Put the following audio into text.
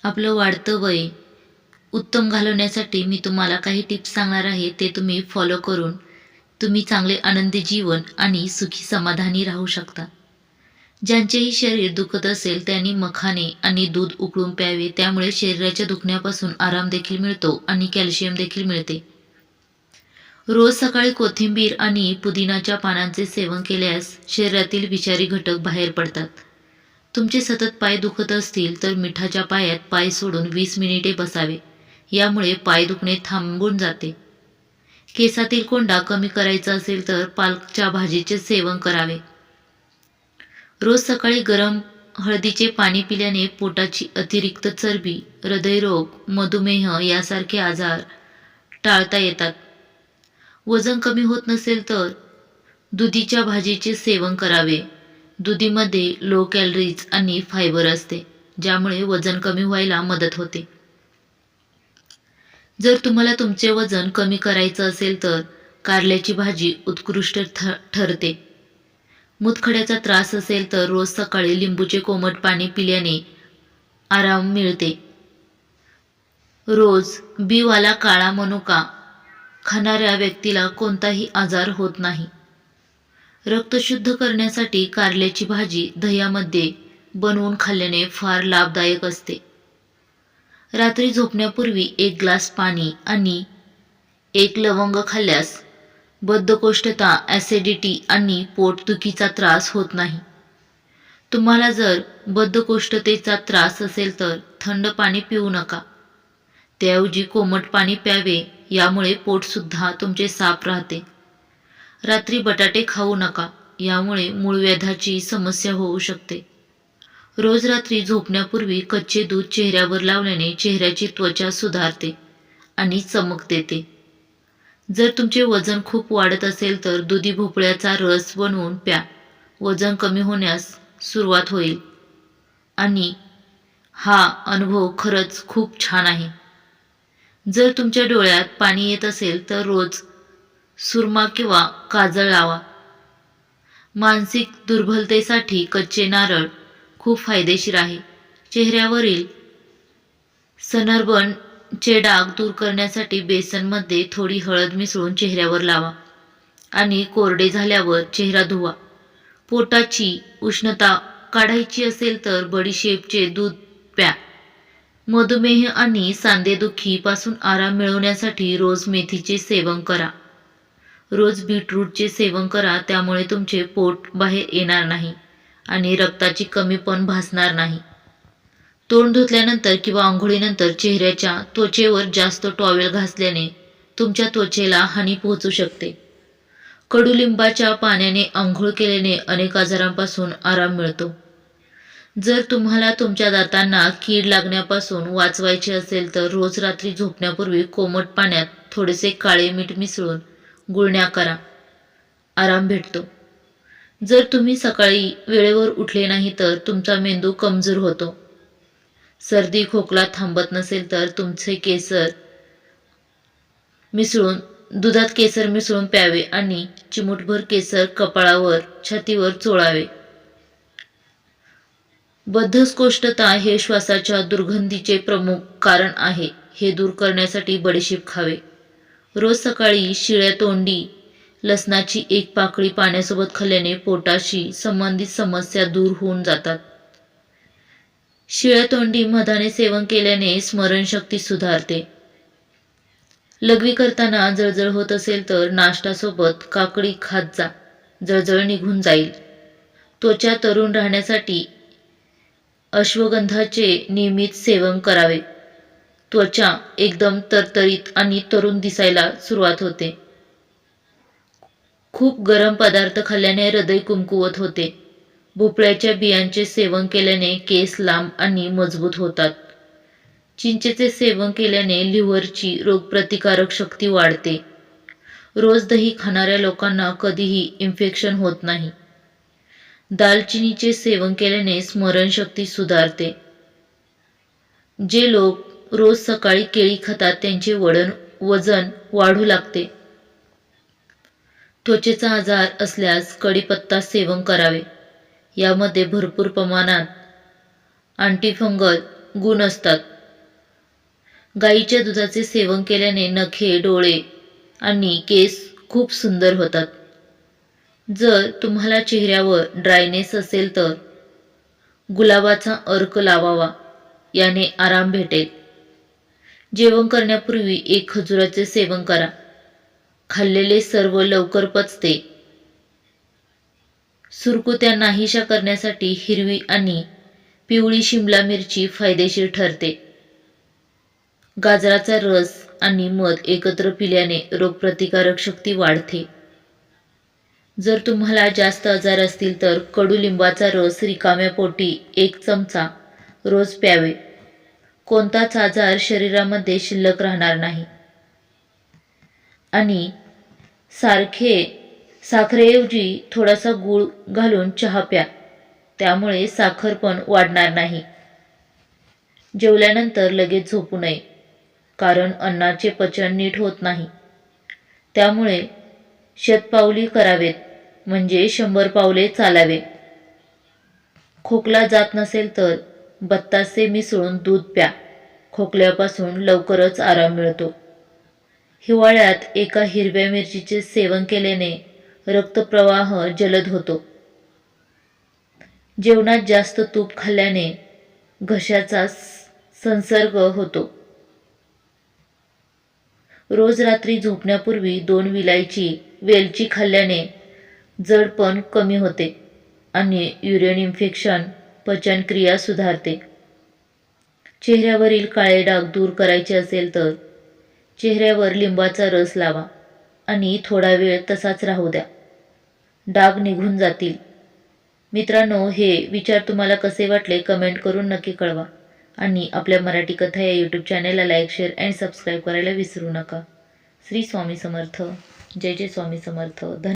आपलं वाढतं वय उत्तम घालवण्यासाठी मी तुम्हाला काही टिप्स सांगणार आहे. ते तुम्ही फॉलो करून तुम्ही चांगले आनंदी जीवन आणि सुखी समाधानी राहू शकता. ज्यांचेही शरीर दुखत असेल त्यांनी मखाने आणि दूध उकळून प्यावे. त्यामुळे शरीराच्या दुखण्यापासून आराम देखील मिळतो आणि कॅल्शियम देखील मिळते. रोज सकाळी कोथिंबीर आणि पुदिनाच्या पानांचे सेवन केल्यास शरीरातील विषारी घटक बाहेर पडतात. तुमचे सतत पाय दुखत असतील तर मिठाच्या पायात पाय सोडून 20 मिनिटे बसावे. यामुळे पाय दुखणे थांबून जाते. केसातील कोंडा कमी करायचा असेल तर पालकच्या भाजीचे सेवन करावे. रोज सकाळी गरम हळदीचे पाणी पिल्याने पोटाची अतिरिक्त चरबी, हृदयरोग, मधुमेह यासारखे आजार टाळता येतात. वजन कमी होत नसेल तर दुधीच्या भाजीचे सेवन करावे. दुधीमध्ये लो कॅलरीज आणि फायबर असते, ज्यामुळे वजन कमी व्हायला मदत होते. जर तुम्हाला तुमचे वजन कमी करायचं असेल तर कारल्याची भाजी उत्कृष्ट ठरते. मूतखड्याचा त्रास असेल तर रोज सकाळी लिंबूचे कोमट पाणी पिल्याने आराम मिळते. रोज बीवाला काळा मनुका खाणाऱ्या व्यक्तीला कोणताही आजार होत नाही. रक्त शुद्ध करण्यासाठी कारल्याची भाजी दह्यामध्ये बनवून खाल्ल्याने फार लाभदायक असते. रात्री झोपण्यापूर्वी 1 ग्लास पाणी आणि 1 लवंग खाल्ल्यास बद्धकोष्ठता, ॲसिडिटी आणि पोटदुखीचा त्रास होत नाही. तुम्हाला जर बद्धकोष्ठतेचा त्रास असेल तर थंड पाणी पिऊ नका. त्याऐवजी कोमट पाणी प्यावे. यामुळे पोटसुद्धा तुमचे साफ राहते. रात्री बटाटे खाऊ नका. यामुळे मूळव्याधाची समस्या होऊ शकते. रोज रात्री झोपण्यापूर्वी कच्चे दूध चेहऱ्यावर लावल्याने चेहऱ्याची त्वचा सुधारते आणि चमक देते. जर तुमचे वजन खूप वाढत असेल तर दुधी भोपळ्याचा रस बनवून प्या. वजन कमी होण्यास सुरुवात होईल आणि हा अनुभव खरंच खूप छान आहे. जर तुमच्या डोळ्यात पाणी येत असेल तर रोज सुरमा किंवा काजळ लावा. मानसिक दुर्बलतेसाठी कच्चे नारळ खूप फायदेशीर आहे. चेहऱ्यावरील सनबर्न चे डाग दूर करण्यासाठी बेसनमध्ये थोडी हळद मिसळून चेहऱ्यावर लावा आणि कोरडे झाल्यावर चेहरा धुवा. पोटाची उष्णता काढायची असेल तर बडीशेपचे दूध प्या. मधुमेह आणि सांधेदुखीपासून आराम मिळवण्यासाठी रोज मेथीचे सेवन करा. रोज बीटरूटचे सेवन करा. त्यामुळे तुमचे पोट बाहेर येणार नाही आणि रक्ताची कमी पण भासणार नाही. तोंड धुतल्यानंतर किंवा आंघोळीनंतर चेहऱ्याच्या त्वचेवर जास्त टॉवेल घासल्याने तुमच्या त्वचेला हानी पोहोचू शकते. कडुलिंबाच्या पाण्याने आंघोळ केल्याने अनेक आजारांपासून आराम मिळतो. जर तुम्हाला तुमच्या दातांना कीड लागण्यापासून वाचवायचे असेल तर रोज रात्री झोपण्यापूर्वी कोमट पाण्यात थोडेसे काळे मीठ मिसळून गुळण्या करा. आराम भेटतो. जर तुम्ही सकाळी वेळेवर उठले नाही तर तुमचा मेंदू कमजोर होतो. सर्दी खोकला थांबत नसेल तर तुमचे दुधात केसर मिसळून प्यावे आणि चिमूटभर केसर कपाळावर छातीवर चोळावे. बद्धकोष्ठता हे श्वासाच्या दुर्गंधीचे प्रमुख कारण आहे. हे दूर करण्यासाठी बडीशेप खावे. रोज सकाळी शिळ्या तोंडी लसणाची 1 पाकळी पाण्यासोबत खाल्ल्याने पोटाशी संबंधित समस्या दूर होऊन जातात. शिळ्या तोंडी मधाने सेवन केल्याने स्मरणशक्ती सुधारते. लघवी करताना जळजळ होत असेल तर नाश्त्यासोबत काकडी खात जा. जळजळ निघून जाईल. त्वचा तरुण राहण्यासाठी अश्वगंधाचे नियमित सेवन करावे. त्वचा एकदम तरतरीत आणि तरुण दिसायला सुरुवात होते. खूप गरम पदार्थ खाल्ल्याने हृदय कमकुवत होते. भोपळ्याच्या बियांचे सेवन केल्याने केस लांब आणि मजबूत होतात. चिंचेचे सेवन केल्याने लिव्हरची रोगप्रतिकारक शक्ती वाढते. रोज दही खाणाऱ्या लोकांना कधीही इन्फेक्शन होत नाही. दालचिनीचे सेवन केल्याने स्मरणशक्ती सुधारते. जे लोक रोज सकाळी केळी खातात त्यांचे वजन वाढू लागते. त्वचेचा आजार असल्यास कढीपत्ता सेवन करावे. यामध्ये भरपूर प्रमाणात अँटीफंगल गुण असतात. गाईच्या दुधाचे सेवन केल्याने नखे, डोळे आणि केस खूप सुंदर होतात. जर तुम्हाला चेहऱ्यावर ड्रायनेस असेल तर गुलाबाचा अर्क लावावा, याने आराम भेटेल. जेवण करण्यापूर्वी 1 खजुराचे सेवन करा. खाल्लेले सर्व लवकर पचते. सुरकुत्या नाहीशा करण्यासाठी हिरवी आणि पिवळी शिमला मिरची फायदेशीर ठरते. गाजराचा रस आणि मध एकत्र पिल्याने रोगप्रतिकारक शक्ती वाढते. जर तुम्हाला जास्त आजार असतील तर कडुलिंबाचा रस रिकाम्या पोटी 1 चमचा रोज प्यावे. कोणताच आजार शरीरामध्ये शिल्लक राहणार नाही. आणि साखरेऐवजी थोडासा गूळ घालून चहा प्या. त्यामुळे साखर पण वाढणार नाही. जेवल्यानंतर लगेच झोपू नये, कारण अन्नाचे पचन नीट होत नाही. त्यामुळे शतपावली करावेत, म्हणजे 100 पावले चालावे. खोकला जात नसेल तर बत्तासे मिसळून दूध प्या. खोकल्यापासून लवकरच आराम मिळतो. हिवाळ्यात एका हिरव्या मिरचीचे सेवन केल्याने रक्तप्रवाह जलद होतो. जेवणात जास्त तूप खाल्ल्याने घशाचा संसर्ग होतो. रोज रात्री झोपण्यापूर्वी 2 वेलची खाल्ल्याने जडपण कमी होते आणि युरिन इन्फेक्शन पचनक्रिया सुधारते. चेहऱ्यावरील काळे डाग दूर करायचे असेल तर चेहऱ्यावर लिंबाचा रस लावा आणि थोडा वेळ तसाच राहू द्या. डाग निघून जातील. मित्रांनो, हे विचार तुम्हाला कसे वाटले कमेंट करून नक्की कळवा. आणि आपल्या मराठी कथा या यूट्यूब चॅनलला लाईक, शेअर आणि सबस्क्राईब करायला विसरू नका. श्री स्वामी समर्थ. जय जय स्वामी समर्थ.